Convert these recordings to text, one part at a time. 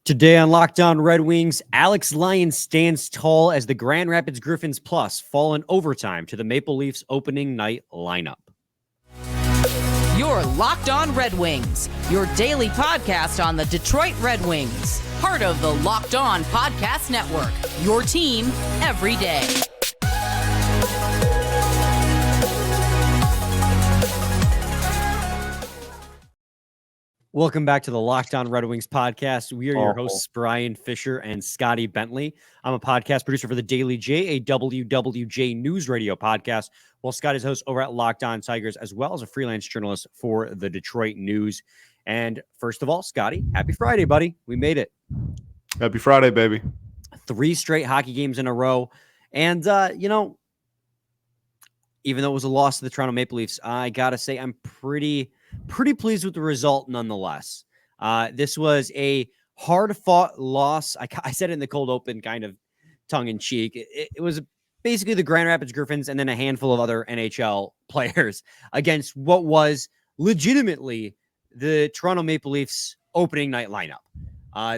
Today on Locked On Red Wings, Alex Lyon stands tall as the Grand Rapids Griffins Plus fall in overtime to the Maple Leafs opening night lineup. You're Locked On Red Wings, your daily podcast on the Detroit Red Wings. Part of the Locked On Podcast Network, your team every day. Welcome back to the Locked On Red Wings podcast. We are your hosts, Brian Fisher and Scotty Bentley. I'm a podcast producer for the Daily J, a WWJ News Radio podcast, while Scott is host over at Locked On Tigers, as well as a freelance journalist for the Detroit News. And first of all, Scotty, happy Friday, buddy. We made it. Happy Friday, baby. 3 straight hockey games in a row. And, even though it was a loss to the Toronto Maple Leafs, I got to say I'm pretty pleased with the result nonetheless. This was a hard-fought loss. I said it in the cold open, kind of tongue-in-cheek. It was basically the Grand Rapids Griffins and then a handful of other NHL players against what was legitimately the Toronto Maple Leafs opening night lineup.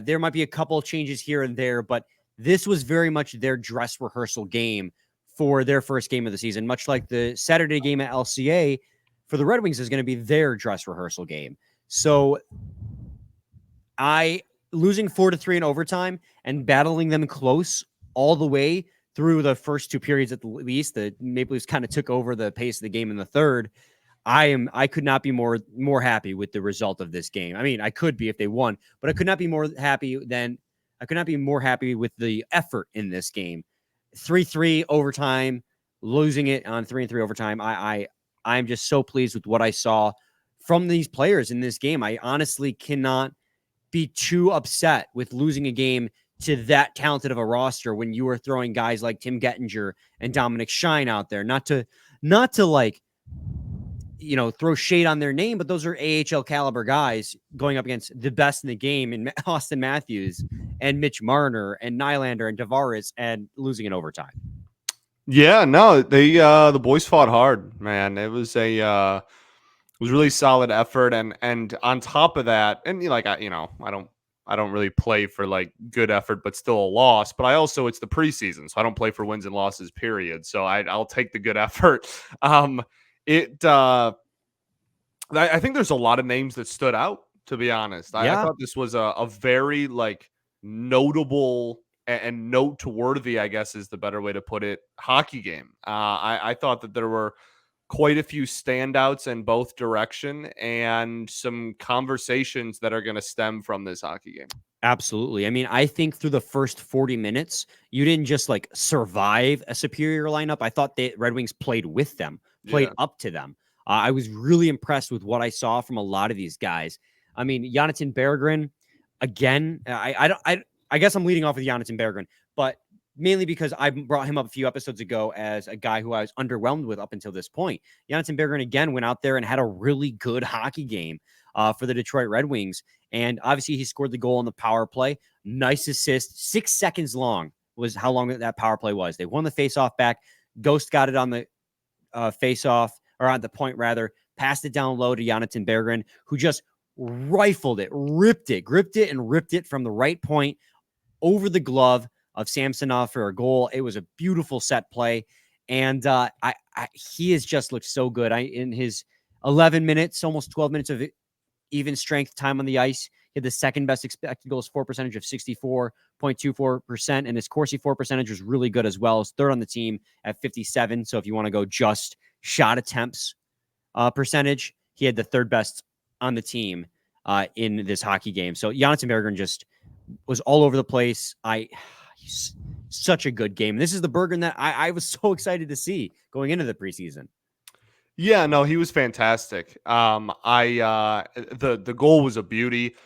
There might be a couple of changes here and there, but this was very much their dress rehearsal game for their first game of the season, much like the Saturday game at LCA for the Red Wings is going to be their dress rehearsal game. So losing 4-3 in overtime and battling them close all the way through the first 2 periods at the least, the Maple Leafs kind of took over the pace of the game in the third. I could not be more happy with the result of this game. I mean, I could be if they won, but I could not be more happy with the effort in this game. 3-3 overtime, losing it on 3-3 overtime. I'm just so pleased with what I saw from these players in this game. I honestly cannot be too upset with losing a game to that talented of a roster when you are throwing guys like Tim Gettinger and Dominic Shine out there. Not to throw shade on their name, but those are AHL caliber guys going up against the best in the game in Austin Matthews and Mitch Marner and Nylander and Tavares and losing in overtime. Yeah, no, the boys fought hard, man. It was really solid effort, and on top of that, and I don't really play for like good effort, but still a loss. But it's the preseason, so I don't play for wins and losses, period. So I'll take the good effort. I think there's a lot of names that stood out, to be honest. I thought this was a very notable and noteworthy, I guess is the better way to put it, hockey game. I thought that there were quite a few standouts in both direction and some conversations that are going to stem from this hockey game. Absolutely. I mean, I think through the first 40 minutes, you didn't just survive a superior lineup. I thought the Red Wings played with them, played up to them. I was really impressed with what I saw from a lot of these guys. I mean, Jonathan Berggren, again, I guess I'm leading off with Jonathan Berggren, but mainly because I brought him up a few episodes ago as a guy who I was underwhelmed with up until this point. Jonathan Berggren, again, went out there and had a really good hockey game for the Detroit Red Wings. And obviously he scored the goal on the power play. Nice assist. 6 seconds long was how long that power play was. They won the faceoff back. Ghost got it on the faceoff, or on the point rather, passed it down low to Jonathan Berggren, who just rifled it, gripped it, and ripped it from the right point over the glove of Samsonov for a goal. It was a beautiful set play. And he has just looked so good. In his 11 minutes, almost 12 minutes of even strength time on the ice, he had the second best expected goals for percentage of 64.24%. And his Corsi for percentage was really good as well. It's third on the team at 57. So if you want to go just shot attempts percentage, he had the third best on the team in this hockey game. So Jonathan Berggren just was all over the place. He's such a good game. This is the Berggren that I was so excited to see going into the preseason. Yeah, no, he was fantastic. The goal was a beauty.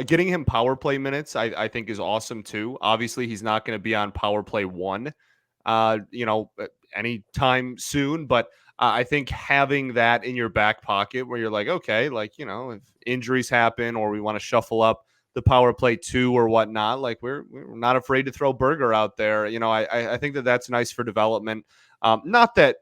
Getting him power play minutes, I think is awesome too. Obviously, he's not going to be on power play 1, anytime soon, but I think having that in your back pocket where you're like, okay, if injuries happen or we want to shuffle up the power play 2 or whatnot, we're not afraid to throw Berger out there. I think that's nice for development. Not that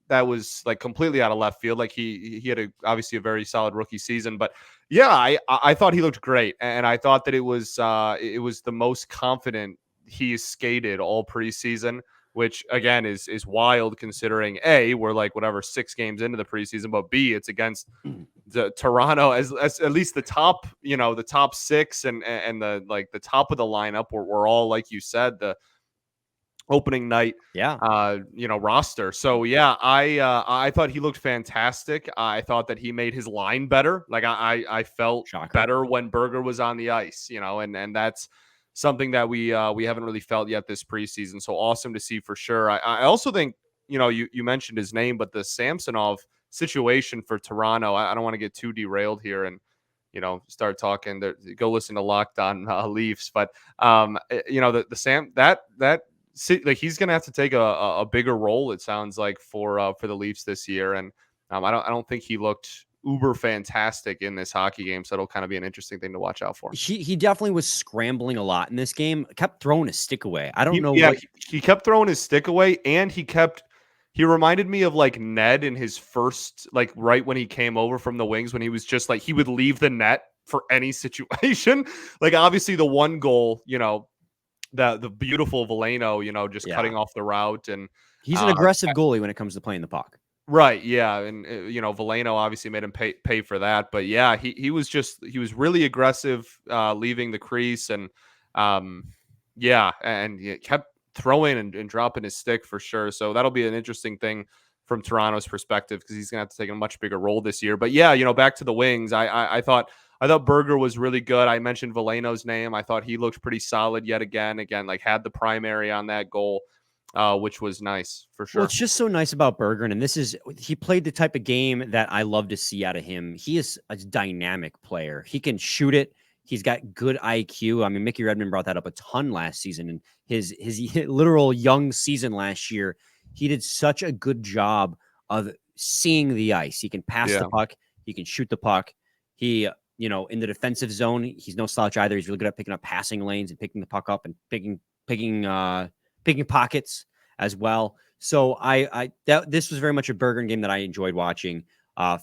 was completely out of left field. He had obviously a very solid rookie season, but Yeah, I thought he looked great, and I thought that it was the most confident he's skated all preseason, which again is wild considering A, we're like whatever 6 games into the preseason, but B, it's against the Toronto as at least the top, the top 6 and the like the top of the lineup were all, like you said, the opening night roster. So yeah, I thought he looked fantastic. I thought that he made his line better. Like I felt better when Berger was on the ice, and that's something that we haven't really felt yet this preseason. So awesome to see for sure. I also think, you mentioned his name, but the Samsonov situation for Toronto, I don't want to get too derailed here and start talking. Go listen to Locked On Leafs, but the Sam that like he's gonna have to take a bigger role, it sounds like, for the Leafs this year, and I don't think he looked uber fantastic in this hockey game, so it'll kind of be an interesting thing to watch out for. He definitely was scrambling a lot in this game, kept throwing his stick away. I don't know. He kept throwing his stick away, and he reminded me of like Ned in his first, like right when he came over from the Wings, when he was just like, he would leave the net for any situation. Like obviously the one goal, the beautiful Veleno, just cutting off the route, and he's an aggressive goalie when it comes to playing the puck. Right, yeah, and Veleno obviously made him pay for that, but yeah, he was really aggressive leaving the crease, and he kept throwing and dropping his stick for sure. So that'll be an interesting thing from Toronto's perspective, because he's gonna have to take a much bigger role this year. But yeah, back to the Wings, I thought Berger was really good. I mentioned Veleno's name. I thought he looked pretty solid yet again. Again, like had the primary on that goal, which was nice for sure. Well, it's just so nice about Berger, and he played the type of game that I love to see out of him. He is a dynamic player. He can shoot it. He's got good IQ. I mean, Mickey Redmond brought that up a ton last season, and his literal young season last year, he did such a good job of seeing the ice. He can pass the puck. He can shoot the puck. He, in the defensive zone, he's no slouch either. He's really good at picking up passing lanes and picking the puck up and picking pockets as well. So this was very much a Berger game that I enjoyed watching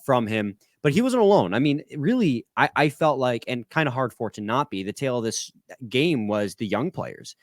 from him. But he wasn't alone. I mean, really, I felt like, and kind of hard for it to not be, the tail of this game was the young players.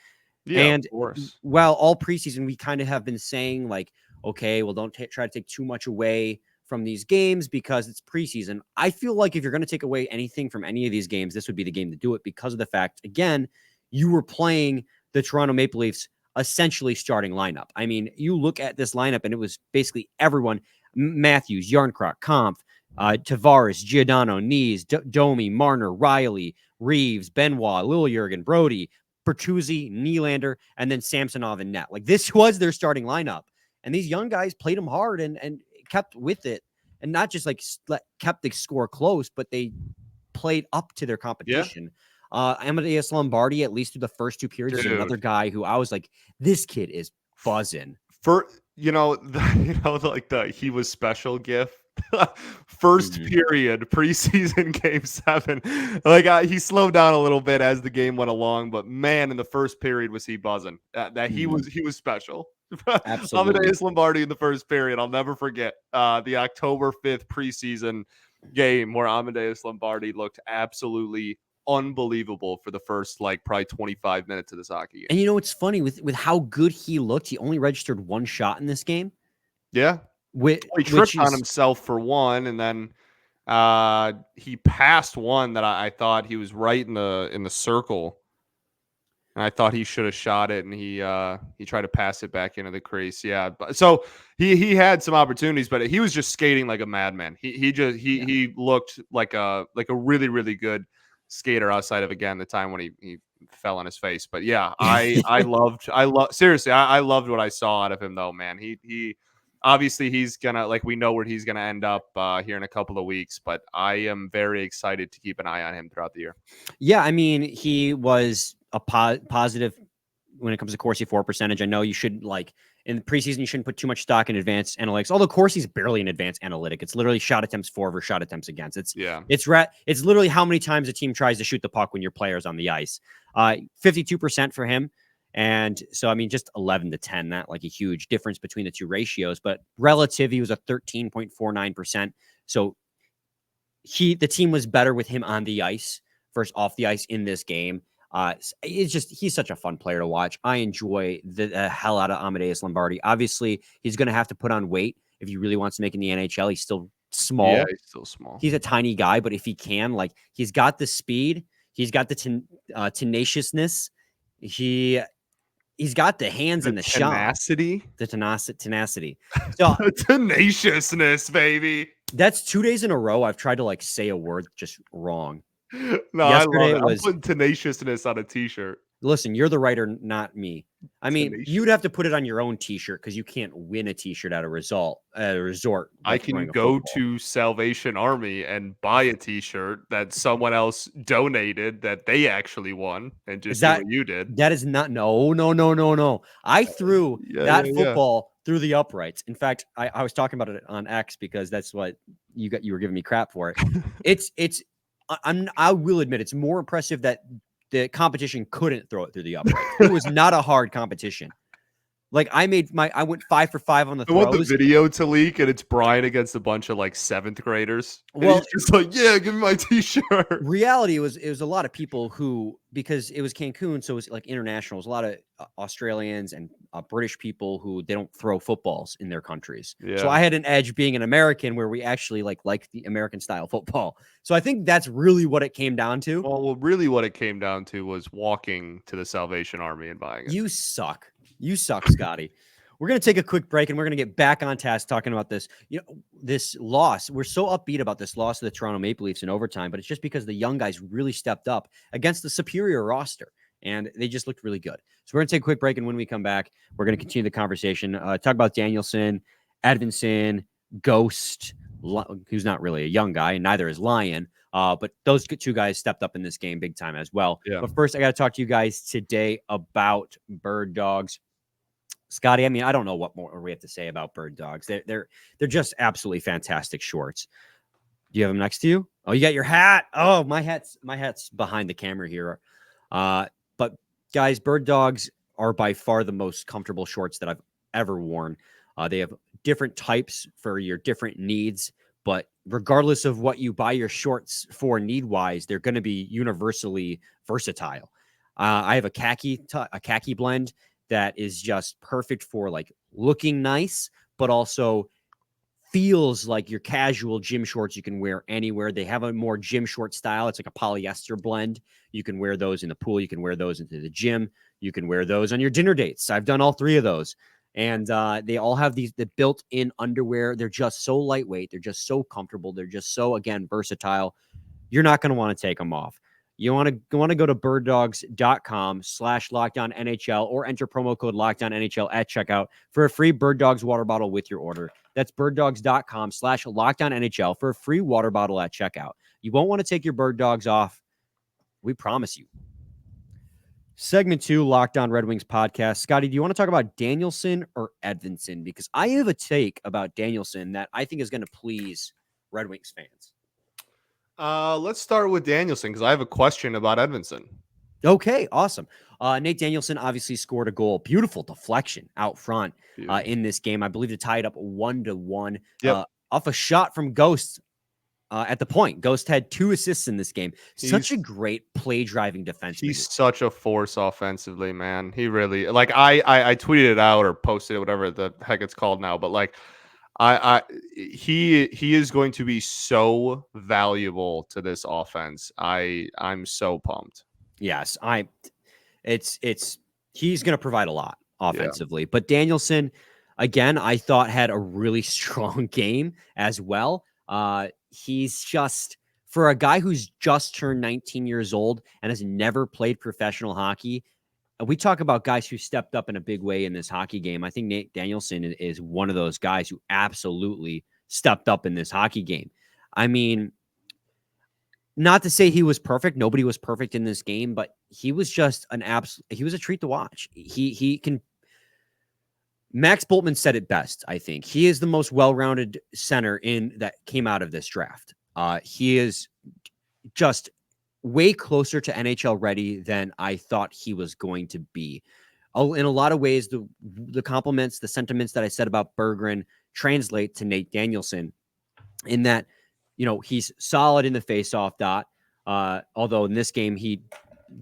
Yeah, and of course. While all preseason we kind of have been saying like, okay, well, don't try to take too much away from these games because it's preseason. I feel like if you're going to take away anything from any of these games, this would be the game to do it, because of the fact, again, you were playing the Toronto Maple Leafs essentially starting lineup. I mean, you look at this lineup and it was basically everyone: Matthews, Yarncroc, Kampf, Tavares, Giordano, Nees, Domi, Marner, Riley, Reeves, Benoit, Liljurgen, Brody, Bertuzzi, Nylander, and then Samsonov and net. Like, this was their starting lineup. And these young guys played them hard and kept with it. And not just like kept the score close, but they played up to their competition. Amadeus Lombardi, at least through the first 2 periods, is another guy who I was like, this kid is buzzing. For he was special gif. First period, preseason game 7. Like he slowed down a little bit as the game went along, but man, in the first period was he buzzing. That he was special. Absolutely. Amadeus Lombardi in the first period. I'll never forget the October 5th preseason game where Amadeus Lombardi looked absolutely unbelievable for the first probably 25 minutes of this hockey game. And it's funny with how good he looked. He only registered 1 shot in this game. Yeah. He tripped on himself for one, and then he passed one that I thought he was right in the circle, and I thought he should have shot it, and he tried to pass it back into the crease. Yeah, so he had some opportunities, but he was just skating like a madman. He looked like a really, really good skater outside of, again, the time when he fell on his face. But yeah, I loved what I saw out of him, though, man. He obviously he's gonna, we know where he's gonna end up here in a couple of weeks, but I am very excited to keep an eye on him throughout the year. Yeah, I mean, he was a positive when it comes to Corsi for percentage. I know you should, in the preseason, you shouldn't put too much stock in advanced analytics, although Corsi's barely an advanced analytic. It's literally shot attempts for versus shot attempts against. It's literally how many times a team tries to shoot the puck when your player's on the ice. 52% for him. And so, I mean, just 11 to 10, not like a huge difference between the two ratios, but relative, he was a 13.49%. So the team was better with him on the ice versus off the ice in this game. He's such a fun player to watch. I enjoy the hell out of Amadeus Lombardi. Obviously, he's going to have to put on weight if he really wants to make in the NHL. He's still small. Yeah, he's still small. He's a tiny guy, but if he can, like, he's got the speed, he's got the tenaciousness, he's got the hands and the tenacity, tenacity. So tenaciousness, baby. That's 2 days in a row I've tried to like say a word just wrong. No, yesterday I love it. I'm putting tenaciousness on a t-shirt. Listen, you're the writer, not me. I mean, Tenacious. You'd have to put it on your own t-shirt because you can't win a t-shirt at a resort. I can go to Salvation Army and buy a t-shirt that someone else donated that they actually won and just do what you did. That is not no. I threw that football through the uprights. In fact, I was talking about it on X because that's what you were giving me crap for it. I will admit it's more impressive that the competition couldn't throw it through the uprights. It was not a hard competition. Like I went 5 for 5 on the throws. I want the video to leak, and it's Brian against a bunch of like 7th graders. Well, he's just like, yeah, give me my t-shirt. Reality it was a lot of people who, because it was Cancun, so it was like international. It was a lot of Australians and British people who they don't throw footballs in their countries. Yeah. So I had an edge being an American, where we actually like the American style football. So I think that's really what it came down to. Well, really, what it came down to was walking to the Salvation Army and buying it. You suck. You suck, Scotty. We're going to take a quick break and we're going to get back on task talking about this. This loss. We're so upbeat about this loss to the Toronto Maple Leafs in overtime, but it's just because the young guys really stepped up against the superior roster and they just looked really good. So we're going to take a quick break, and when we come back, we're going to continue the conversation. Talk about Danielson, Edvinsson, Ghost, who's not really a young guy, and neither is Lyon. But those two guys stepped up in this game big time as well. Yeah. But first, I got to talk to you guys today about Bird Dogs. Scotty, I mean, I don't know what more we have to say about Bird Dogs. They're just absolutely fantastic shorts. Do you have them next to you? Oh, you got your hat. Oh, my hat's behind the camera here. But guys, Bird Dogs are by far the most comfortable shorts that I've ever worn. They have different types for your different needs, but regardless of what you buy your shorts for need-wise, they're going to be universally versatile. I have a khaki blend that is just perfect for like looking nice, but also feels like your casual gym shorts you can wear anywhere. They have a more gym short style. It's like a polyester blend. You can wear those in the pool. You can wear those into the gym. You can wear those on your dinner dates. I've done all 3 of those. And they all have the built-in underwear. They're just so lightweight. They're just so comfortable. They're just so, again, versatile. You're not going to want to take them off. You want to go to birddogs.com/LockedOnNHL or enter promo code LockedOnNHL at checkout for a free Bird Dogs water bottle with your order. That's birddogs.com/LockedOnNHL for a free water bottle at checkout. You won't want to take your Bird Dogs off. We promise you. Segment 2, Locked On Red Wings podcast. Scotty, do you want to talk about Danielson or Edvinsson? Because I have a take about Danielson that I think is going to please Red Wings fans. Let's start with Danielson because I have a question about Edvinsson. Okay, awesome. Nate Danielson obviously scored a goal. Beautiful deflection out front in this game. I believe to tie it up 1-1 off a shot from Ghost at the point. Ghost had 2 assists in this game. Such a great play-driving defenseman. He's such a force offensively, man. He really, like, I tweeted it out or posted it, whatever the heck it's called now, but like, he is going to be so valuable to this offense. I'm so pumped. Yes, he's going to provide a lot offensively. But Danielson, again, I thought had a really strong game as well. He's just, for a guy who's just turned 19 years old and has never played professional hockey. We talk about guys who stepped up in a big way in this hockey game. I think Nate Danielson is one of those guys who absolutely stepped up in this hockey game. I mean, not to say he was perfect. Nobody was perfect in this game, but he was just he was a treat to watch. He can. Max Bultman said it best, I think. He is the most well-rounded center that came out of this draft. He is just way closer to NHL ready than I thought he was going to be. In a lot of ways, the compliments, the sentiments that I said about Berggren translate to Nate Danielson in that he's solid in the faceoff dot. Although in this game, he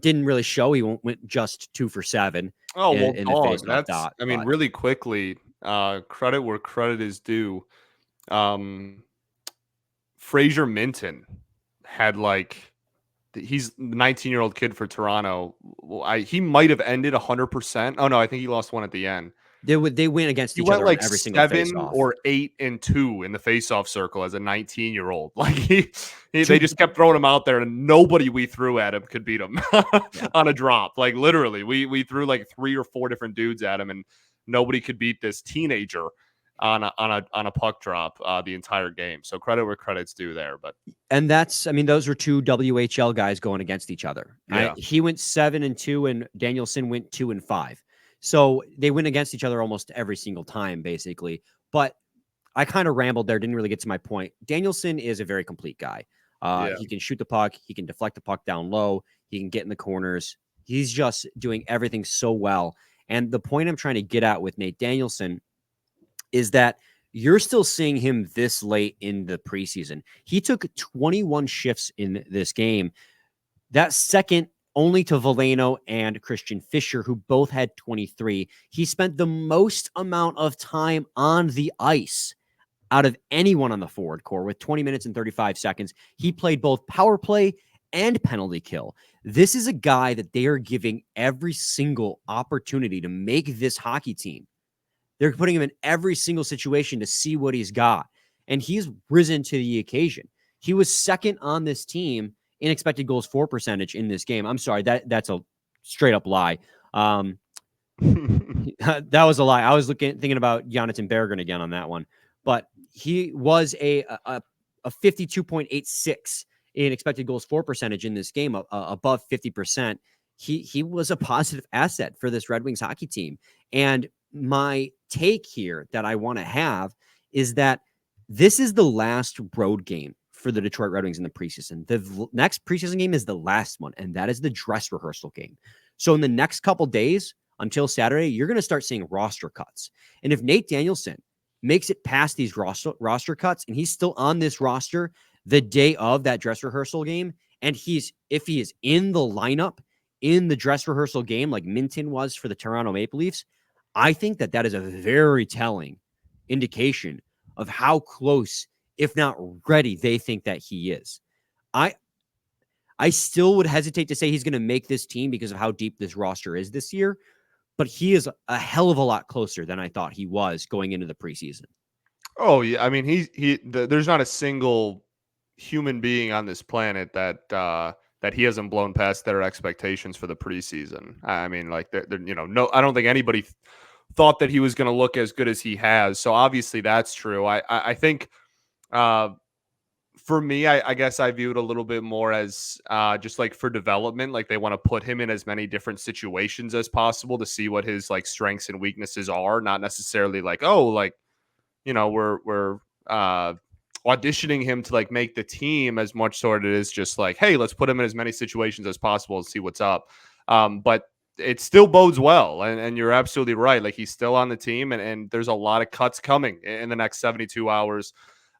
didn't really show. He went just 2 for 7 in the faceoff dot. I mean, really quickly, credit where credit is due. Fraser Minton had he's 19-year-old kid for Toronto. He might have ended 100%. Oh no, I think he lost one at the end. They win against each other every single faceoff. 7 or 8 and 2 in the faceoff circle as a 19-year-old. They just kept throwing him out there, and nobody we threw at him could beat him on a drop. Like literally, we threw 3 or 4 different dudes at him, and nobody could beat this teenager on a puck drop the entire game. So credit where credit's due there. And those were 2 WHL guys going against each other. Yeah. He went 7 and 2, and Danielson went 2 and 5. So they win against each other almost every single time, basically. But I kind of rambled there, didn't really get to my point. Danielson is a very complete guy. He can shoot the puck. He can deflect the puck down low. He can get in the corners. He's just doing everything so well. And the point I'm trying to get at with Nate Danielson is that you're still seeing him this late in the preseason. He took 21 shifts in this game. That's second only to Veleno and Christian Fischer, who both had 23. He spent the most amount of time on the ice out of anyone on the forward core with 20 minutes and 35 seconds. He played both power play and penalty kill. This is a guy that they are giving every single opportunity to make this hockey team. They're putting him in every single situation to see what he's got. And he's risen to the occasion. He was second on this team in expected goals for percentage in this game. I'm sorry, that's a straight up lie. That was a lie. I was thinking about Jonathan Berggren again on that one. But he was a 52.86 in expected goals for percentage in this game, above 50%. He was a positive asset for this Red Wings hockey team. And my take here that I want to have is that this is the last road game for the Detroit Red Wings in the preseason. The next preseason game is the last one, and that is the dress rehearsal game. So in the next couple days until Saturday, you're going to start seeing roster cuts. And if Nate Danielson makes it past these roster cuts and he's still on this roster the day of that dress rehearsal game, and if he is in the lineup in the dress rehearsal game like Minton was for the Toronto Maple Leafs, I think that is a very telling indication of how close, if not ready, they think that he is. I still would hesitate to say he's going to make this team because of how deep this roster is this year, but he is a hell of a lot closer than I thought he was going into the preseason. Oh yeah, I mean there's not a single human being on this planet that he hasn't blown past their expectations for the preseason. I mean, no, I don't think anybody thought that he was going to look as good as he has. So obviously that's true. I think for me, I guess I view it a little bit more as just for development. Like they want to put him in as many different situations as possible to see what his strengths and weaknesses are. Not necessarily we're auditioning him to make the team as much so it is just hey, let's put him in as many situations as possible and see what's up. But it still bodes well. And you're absolutely right. He's still on the team and there's a lot of cuts coming in the next 72 hours.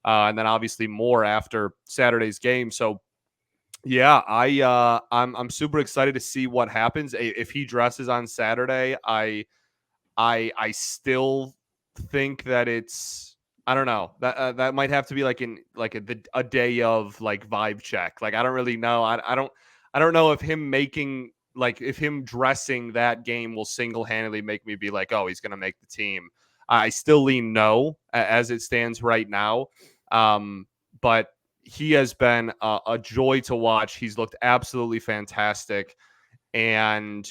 And then obviously more after Saturday's game. So yeah, I'm super excited to see what happens. If he dresses on Saturday, I still think that it's, I don't know, that might have to be a day of vibe check. I don't really know. I don't know if him making if him dressing that game will single-handedly make me be oh, he's going to make the team. I still lean no as it stands right now. But he has been a joy to watch. He's looked absolutely fantastic. And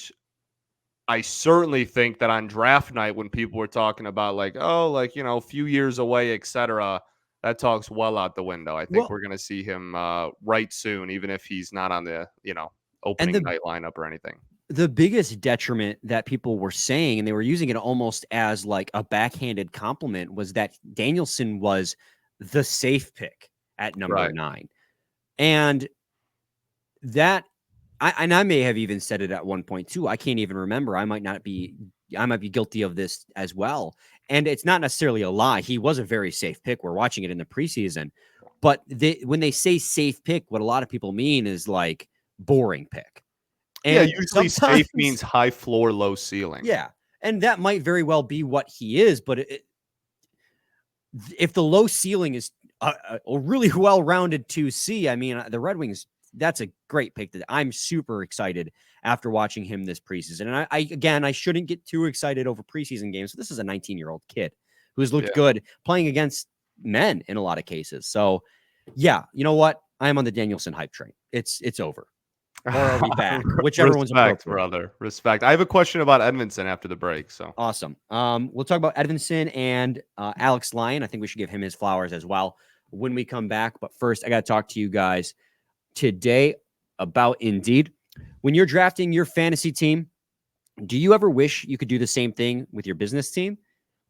I certainly think that on draft night, when people were talking about a few years away, etc., that talks well out the window. I think we're going to see him right soon, even if he's not on the, opening night lineup or anything. The biggest detriment that people were saying, and they were using it almost as a backhanded compliment, was that Danielson was the safe pick at number 9. And that, I may have even said it at one point too. I can't even remember. I might be guilty of this as well. And it's not necessarily a lie. He was a very safe pick. We're watching it in the preseason, But when they say safe pick, what a lot of people mean is like boring pick. And usually safe means high floor, low ceiling. Yeah. And that might very well be what he is. But if the low ceiling is a really well-rounded 2C, I mean, the Red Wings, that's a great pick. That I'm super excited after watching him this preseason. And I shouldn't get too excited over preseason games. So this is a 19-year-old kid who's looked good playing against men in a lot of cases. So, yeah, you know what? I am on the Danielson hype train. It's over. Or are we back? Whichever one's appropriate. Brother. Respect. I have a question about Edvinsson after the break. So awesome. We'll talk about Edvinsson and Alex Lyon. I think we should give him his flowers as well when we come back. But first, I got to talk to you guys today about Indeed. When you're drafting your fantasy team, do you ever wish you could do the same thing with your business team?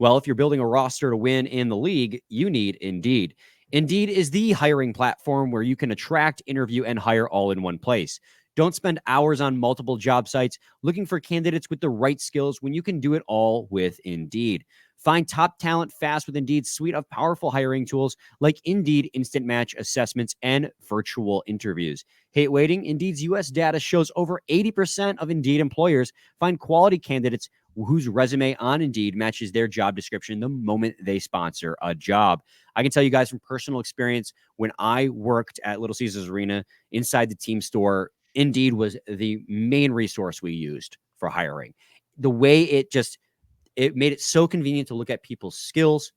Well, if you're building a roster to win in the league, you need Indeed. Indeed is the hiring platform where you can attract, interview, and hire all in one place. Don't spend hours on multiple job sites looking for candidates with the right skills when you can do it all with Indeed. Find top talent fast with Indeed's suite of powerful hiring tools like Indeed Instant Match assessments and virtual interviews. Hate waiting? Indeed's U.S. data shows over 80% of Indeed employers find quality candidates whose resume on Indeed matches their job description the moment they sponsor a job. I can tell you guys from personal experience, when I worked at Little Caesars Arena inside the team store, Indeed was the main resource we used for hiring. The way it made it so convenient to look at people's skills,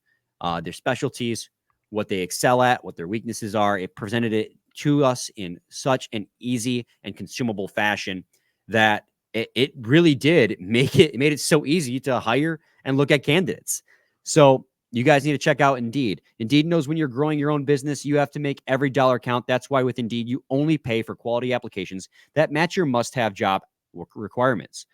their specialties, what they excel at, what their weaknesses are. It presented it to us in such an easy and consumable fashion that it really did made it so easy to hire and look at candidates. So you guys need to check out Indeed. Indeed knows when you're growing your own business, you have to make every dollar count. That's why with Indeed, you only pay for quality applications that match your must-have job requirements.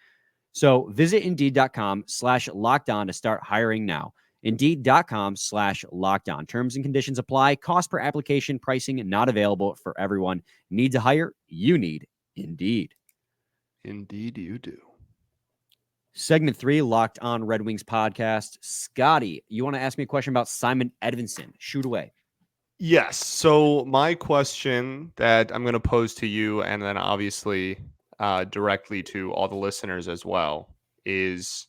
So visit Indeed.com/lockedon to start hiring now. Indeed.com/lockedon. Terms and conditions apply. Cost per application. Pricing not available for everyone. Need to hire? You need Indeed. Indeed you do. Segment 3, Locked On Red Wings podcast. Scotty, you want to ask me a question about Simon Edvinsson? Shoot away. Yes. So my question that I'm going to pose to you, and then obviously directly to all the listeners as well, is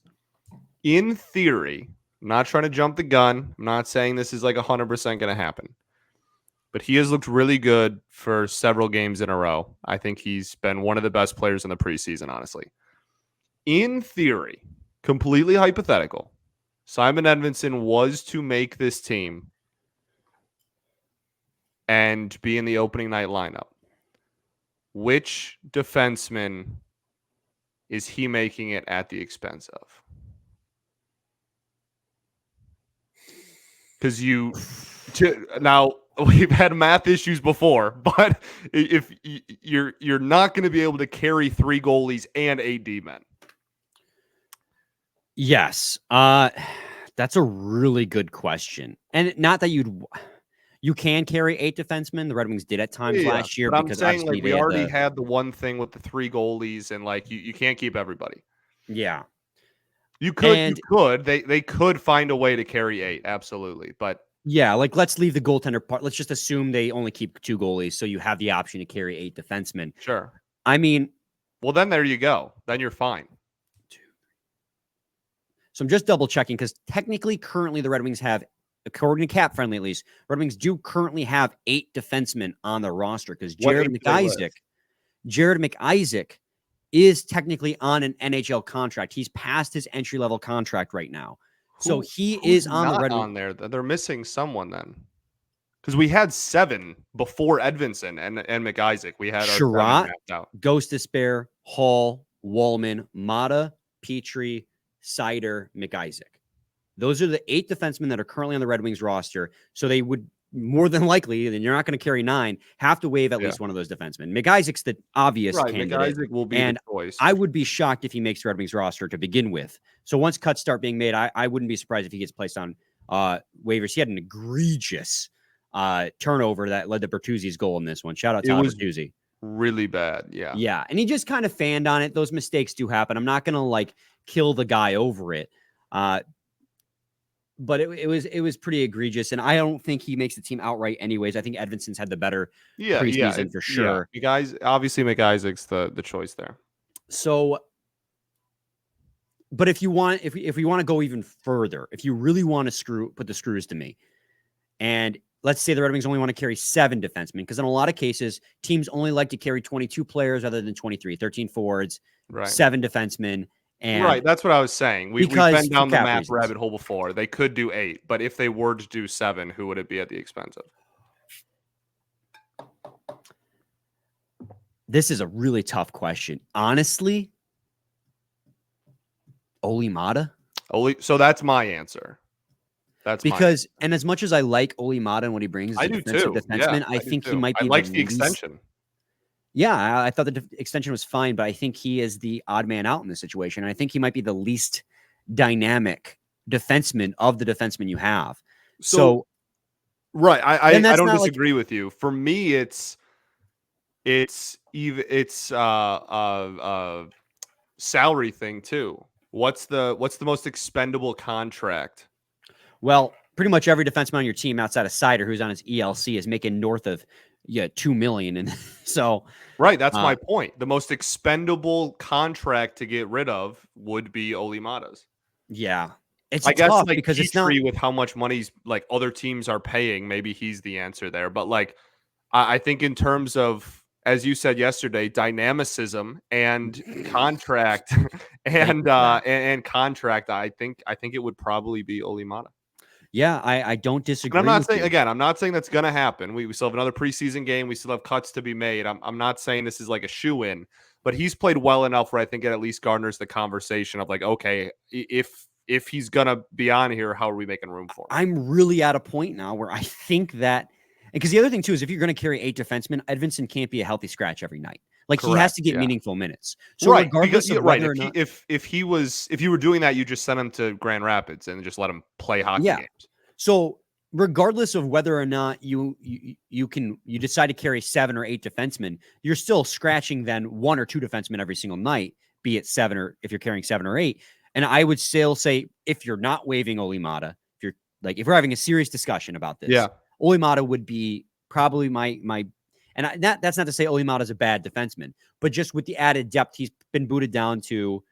in theory, I'm not trying to jump the gun. I'm not saying this is like 100% going to happen, but he has looked really good for several games in a row. I think he's been one of the best players in the preseason, honestly. In theory, completely hypothetical, Simon Edvinsson was to make this team and be in the opening night lineup. Which defenseman is he making it at the expense of? Because now we've had math issues before, but if you're not going to be able to carry 3 goalies and 8 D-men. Yes. That's a really good question. And not that you can carry 8 defensemen. The Red Wings did at times last year. But I'm saying like we already had the one thing with the 3 goalies, and like you can't keep everybody. Yeah. You could. They could find a way to carry 8, absolutely. But yeah, like let's leave the goaltender part. Let's just assume they only keep 2 goalies, so you have the option to carry 8 defensemen. Sure. I mean, well, then there you go. Then you're fine. So I'm just double checking because technically, currently, the Red Wings have, according to Cap Friendly at least, Red Wings do currently have 8 defensemen on the roster because Jared McIsaac is technically on an NHL contract. He's past his entry level contract right now, so he is on the Red Wings. On there, they're missing someone then, because we had 7 before Edvinsson and McIsaac. We had Sherratt, Ghost Despair, Hall, Wallman, Mata, Petrie, Seider, McIsaac. Those are the 8 defensemen that are currently on the Red Wings roster. So they would more than likely, and you're not going to carry 9, have to waive at least one of those defensemen. McIsaac's the obvious candidate. McIsaac will be the choice. I would be shocked if he makes the Red Wings roster to begin with. So once cuts start being made, I wouldn't be surprised if he gets placed on waivers. He had an egregious turnover that led to Bertuzzi's goal in this one. Shout out to Bertuzzi. Really bad. Yeah. Yeah. And he just kind of fanned on it. Those mistakes do happen. I'm not going to kill the guy over it. but it was pretty egregious, and I don't think he makes the team outright anyways. I think Edvinson's had the better preseason for sure. You guys obviously McIsaac's the choice there. So, but if we want to go even further, if you really want to put the screws to me, and let's say the Red Wings only want to carry 7 defensemen, because in a lot of cases, teams only like to carry 22 players rather than 23, 13 forwards, 7 defensemen. And that's what I was saying. We've been down the map reasons. rabbit hole before. They could do 8, but if they were to do 7, who would it be at the expense of? This is a really tough question. Honestly, Olli Maatta. So that's my answer. That's because, and as much as I like Olli Maatta and what he brings as a defensive defenseman, I think he might be. I liked the extension. Yeah, I thought the extension was fine, but I think he is the odd man out in this situation. And I think he might be the least dynamic defenseman of the defensemen you have. So right, I don't disagree with you. For me, it's salary thing too. What's the most expendable contract? Well, pretty much every defenseman on your team outside of Seider, who's on his ELC, is making north of $2 million, and so right. That's my point. The most expendable contract to get rid of would be Olli Maatta's. Yeah, it's I guess tough like because it's not with how much money's like other teams are paying. Maybe he's the answer there, but like I think in terms of, as you said yesterday, dynamicism and contract and contract, I think it would probably be Olli Maatta. Yeah, I don't disagree. And I'm not saying that's going to happen. We still have another preseason game. We still have cuts to be made. I'm not saying this is like a shoe-in, but he's played well enough where I think it at least garners the conversation of like, okay, if he's going to be on here, how are we making room for him? I'm really at a point now where I think that, because the other thing too is if you're going to carry 8 defensemen, Edvinsson can't be a healthy scratch every night. Like he has to get meaningful minutes. So regardless of whether or not, if you were doing that, you just send him to Grand Rapids and just let him play hockey games. So regardless of whether or not you decide to carry 7 or 8 defensemen, you're still scratching then 1 or 2 defensemen every single night, be it 7 or if you're carrying 7 or 8. And I would still say if you're not waiving Olli Maatta, if we're having a serious discussion about this, Olli Maatta would be probably my. And that's not to say Olli Maatta is a bad defenseman, but just with the added depth, he's been booted down to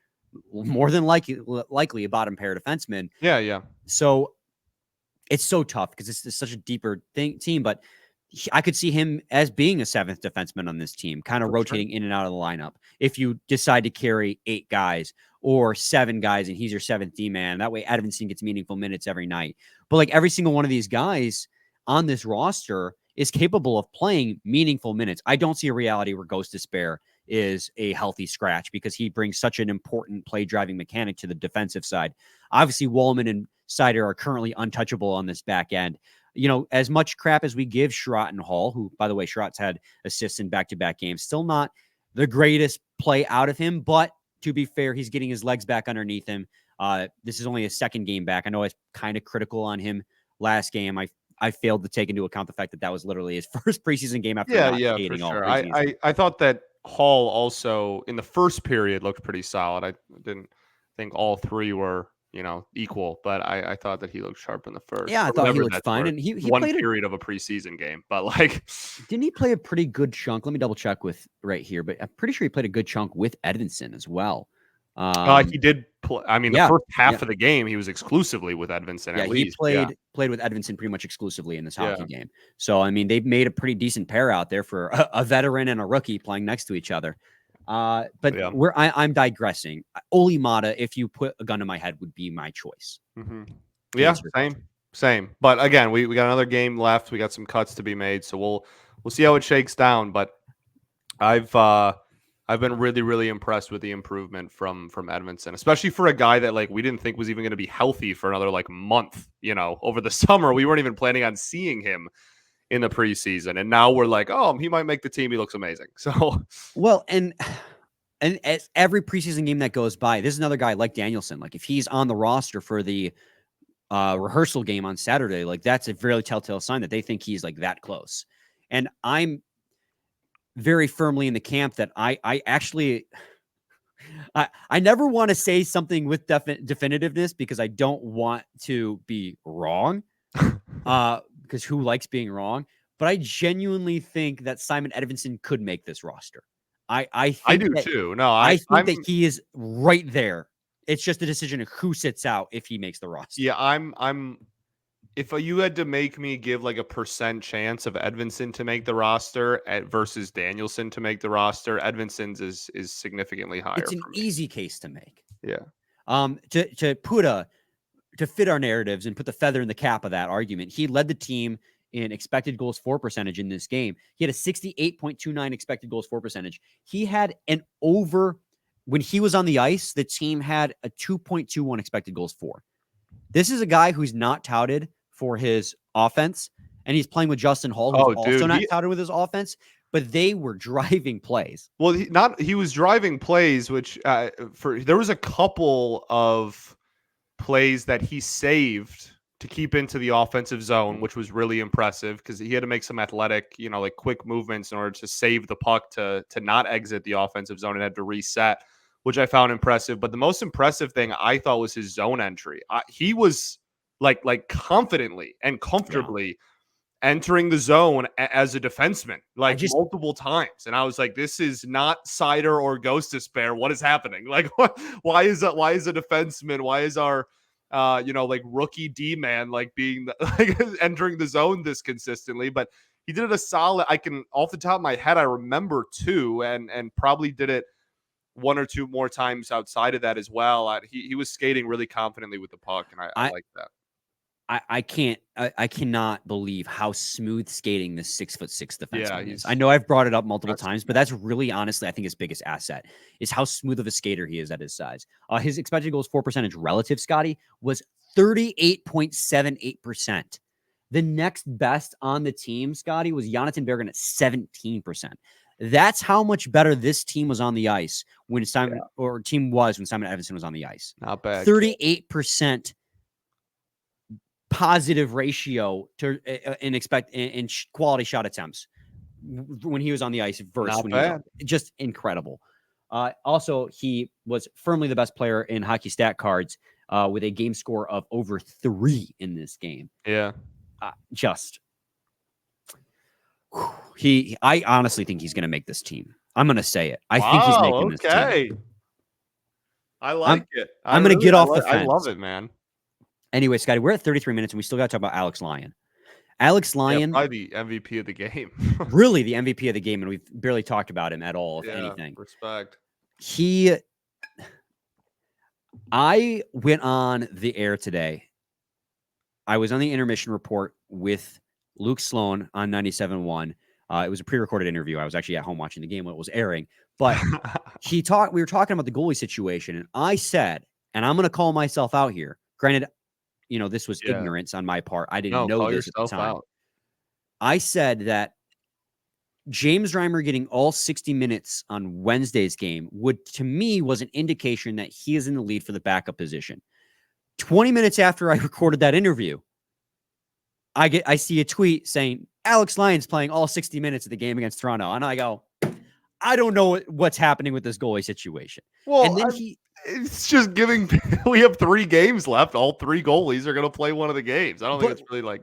more than likely a bottom pair defenseman. Yeah. So it's so tough because it's such a deeper team, but I could see him as being a 7th defenseman on this team, kind of rotating in and out of the lineup. If you decide to carry 8 guys or 7 guys and he's your 7th D-man, that way Edvinsson gets meaningful minutes every night. But like every single one of these guys on this roster is capable of playing meaningful minutes. I don't see a reality where Ghost Despair is a healthy scratch because he brings such an important play driving mechanic to the defensive side. Obviously, Wallman and Seider are currently untouchable on this back end. You know, as much crap as we give Sherratt and Hall, who, by the way, Sherratt's had assists in back-to-back games, still not the greatest play out of him, but to be fair, he's getting his legs back underneath him. This is only his 2nd game back. I know I was kind of critical on him last game. I failed to take into account the fact that was literally his first preseason game after not skating for all sure. preseason. I thought that Hall also in the first period looked pretty solid. I didn't think all 3 were, equal, but I thought that he looked sharp in the first. Yeah, I thought he looked fine, and he one played period of a preseason game, but like, didn't he play a pretty good chunk? Let me double check with right here, but I'm pretty sure he played a good chunk with Edvinsson as well. He did play. I mean, the first half of the game, he was exclusively with Edvinsson. Yeah, he played with Edvinsson pretty much exclusively in this hockey game. So I mean, they've made a pretty decent pair out there for a veteran and a rookie playing next to each other. But I'm digressing. Olli Maatta, if you put a gun to my head, would be my choice. Mm-hmm. Yeah, same. But again, we got another game left. We got some cuts to be made, so we'll see how it shakes down. But I've been really, really impressed with the improvement from Edvinsson, especially for a guy that like we didn't think was even going to be healthy for another like month. Over the summer, we weren't even planning on seeing him in the preseason, and now we're like, oh, he might make the team. He looks amazing. So well, and as every preseason game that goes by, this is another guy like Danielson. Like if he's on the roster for the rehearsal game on Saturday, like that's a very telltale sign that they think he's like that close. And I'm very firmly in the camp that I actually I never want to say something with definitiveness because I don't want to be wrong. Because who likes being wrong? But I genuinely think that Simon Edvinsson could make this roster. I do that, too. No, I think that he is right there. It's just a decision of who sits out if he makes the roster. Yeah, I'm if you had to make me give like a % chance of Edvinsson to make the roster versus Danielson to make the roster, Edvinsson's is significantly higher. It's an easy case to make. Yeah. To fit our narratives and put the feather in the cap of that argument, he led the team in expected goals for percentage in this game. He had a 68.29 expected goals for percentage. He had an over when he was on the ice. The team had a 2.21 expected goals for. This is a guy who's not touted for his offense, and he's playing with Justin Hall, who's also not touted with his offense, but they were driving plays. Well, he was driving plays, which there was a couple of plays that he saved to keep into the offensive zone, which was really impressive because he had to make some athletic, like quick movements in order to save the puck to not exit the offensive zone and had to reset, which I found impressive. But the most impressive thing I thought was his zone entry. He was like confidently and comfortably entering the zone as a defenseman, multiple times. And I was like, this is not Cider or Ghost Despair. What is happening? Like, why is that? Why is a defenseman? Why is our, rookie D-man, being entering the zone this consistently? But he did it a solid, off the top of my head, I remember two and probably did it one or two more times outside of that as well. He was skating really confidently with the puck. And I like that. I cannot believe how smooth skating this 6'6" defenseman is. I know I've brought it up multiple times, but that's really honestly, I think his biggest asset is how smooth of a skater he is at his size. His expected goals for percentage relative, Scotty, was 38.78%. The next best on the team, Scotty, was Jonathan Berggren at 17%. That's how much better this team was on the ice when Simon Edvinsson was on the ice. Not bad. 38% positive ratio to in quality shot attempts when he was on the ice versus when he was just incredible. Also, he was firmly the best player in Hockey Stat Cards with a game score of over 3 in this game. Yeah. I honestly think he's going to make this team. I'm going to say it. I think he's making this team. I like it. I'm going to get off the fence. I love it, man. Anyway, Scotty, we're at 33 minutes, and we still got to talk about Alex Lyon. Alex Lyon, probably the MVP of the game. Really the MVP of the game, and we've barely talked about him at all, if anything. Respect. I went on the air today. I was on the intermission report with Luke Sloan on 97.1. It was a pre-recorded interview. I was actually at home watching the game when it was airing. But we were talking about the goalie situation, and I said, and I'm going to call myself out here. Granted, this was ignorance on my part. I didn't know this at the time. I said that James Reimer getting all 60 minutes on Wednesday's game to me, was an indication that he is in the lead for the backup position. 20 minutes after I recorded that interview, I see a tweet saying Alex Lyon's playing all 60 minutes of the game against Toronto. And I go, I don't know what's happening with this goalie situation. Well, and then it's just we have 3 games left. All 3 goalies are going to play one of the games. I don't think it's really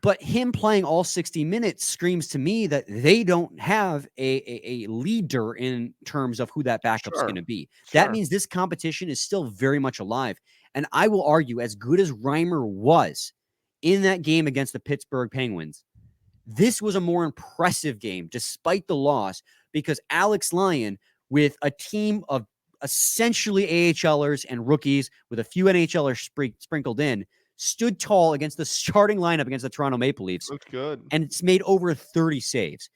but him playing all 60 minutes screams to me that they don't have a leader in terms of who that backup's going to be. That means this competition is still very much alive. And I will argue, as good as Reimer was in that game against the Pittsburgh Penguins, this was a more impressive game despite the loss, because Alex Lyon, with a team of essentially AHLers and rookies with a few NHLers sprinkled in, stood tall against the starting lineup against the Toronto Maple Leafs. Looked good. And it's made over 30 saves.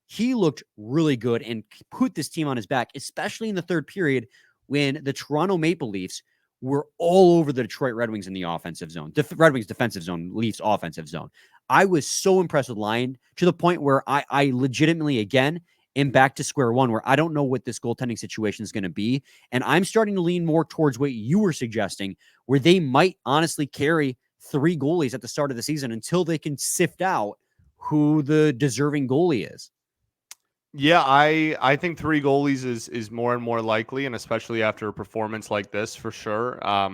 He looked really good and put this team on his back, especially in the third period when the Toronto Maple Leafs were all over the Detroit Red Wings in the offensive zone. Red Wings defensive zone, Leafs offensive zone. I was so impressed with Lyon to the point where I legitimately, again, am back to square one, where I don't know what this goaltending situation is going to be. And I'm starting to lean more towards what you were suggesting, where they might honestly carry 3 goalies at the start of the season until they can sift out who the deserving goalie is. Yeah, I think three goalies is more and more likely, and especially after a performance like this, for sure. I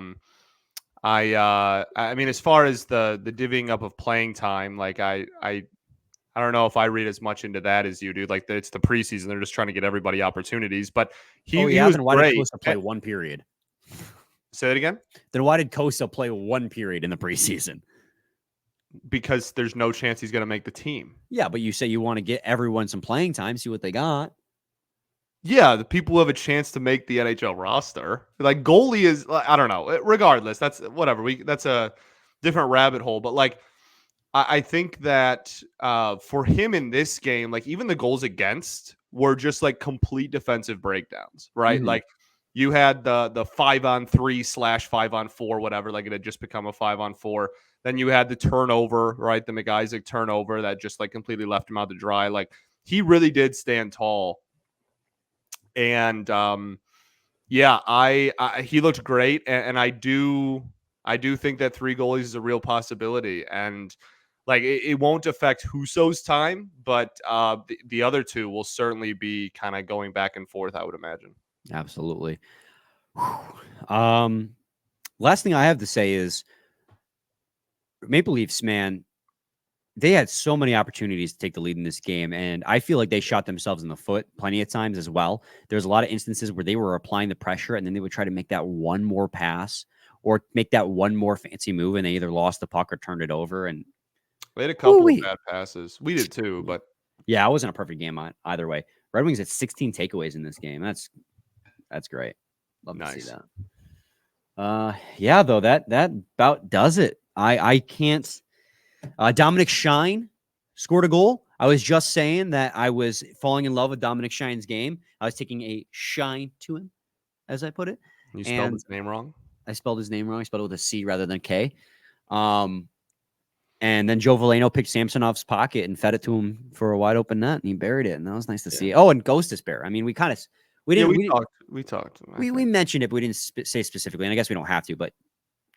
mean, as far as the divvying up of playing time, like I don't know if I read as much into that as you do. Like it's the preseason; they're just trying to get everybody opportunities. But Oh he yeah, was then why did great. Costa play one period? Say that again. Then why did Costa play one period in the preseason? Because there's no chance he's going to make the team. Yeah, but you say you want to get everyone some playing time, see what they got. Yeah, the people who have a chance to make the NHL roster. Like goalie is, I don't know. Regardless, that's whatever. That's a different rabbit hole. But like, I think that for him in this game, like even the goals against were just like complete defensive breakdowns, right? Mhm. Like you had the 5-on-3/5-on-4, whatever. Like it had just become a 5-on-4. Then you had the turnover, right? The McIsaac turnover that just like completely left him out to dry. Like he really did stand tall. And yeah, I he looked great, and I do think that three goalies is a real possibility, and like it won't affect Husso's time, but the other two will certainly be kind of going back and forth, I would imagine. Absolutely. Last thing I have to say is Maple Leafs, man, they had so many opportunities to take the lead in this game, and I feel like they shot themselves in the foot plenty of times as well. There's a lot of instances where they were applying the pressure, and then they would try to make that one more pass or make that one more fancy move, and they either lost the puck or turned it over. And We had a couple of ooh-wee. bad passes. We did too, but Yeah, it wasn't a perfect game either way. Red Wings had 16 takeaways in this game. That's great. Love to see nice. that. Yeah, though that about does it. I can't. Dominic Shine scored a goal. I was just saying that I was falling in love with Dominic Shine's game. I was taking a shine to him, as I put it. You spelled his name wrong. I spelled his name wrong. I spelled it with a C rather than a K. And then Joe Veleno picked Samsonov's pocket and fed it to him for a wide open net, and he buried it. And that was nice to see. Oh, and Ghost Despair. I mean, we talked. We mentioned it, but we didn't say specifically, and I guess we don't have to. But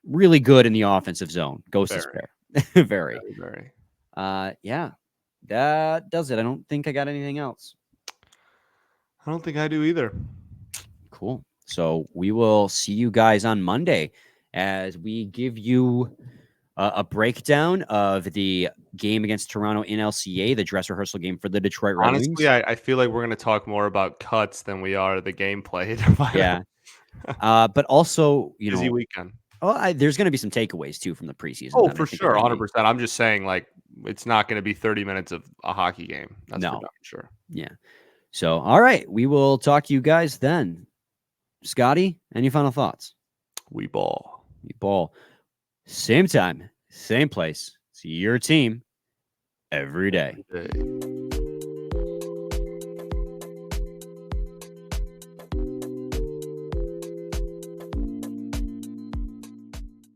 really good in the offensive zone. Ghost Despair. Very. Yeah, that does it. I don't think I got anything else. I don't think I do either. Cool. So we will see you guys on Monday as we give you a breakdown of the game against Toronto in LCA, the dress rehearsal game for the Detroit Red Wings. Honestly, I feel like we're going to talk more about cuts than we are the game played. Yeah. But also, busy weekend. Oh, there's going to be some takeaways too from the preseason. Oh, for sure, 100%. I'm just saying, like, it's not going to be 30 minutes of a hockey game. That's for sure. Yeah. So, all right, we will talk to you guys then. Scotty, any final thoughts? We ball. Same time, same place. It's your team every day. Every day.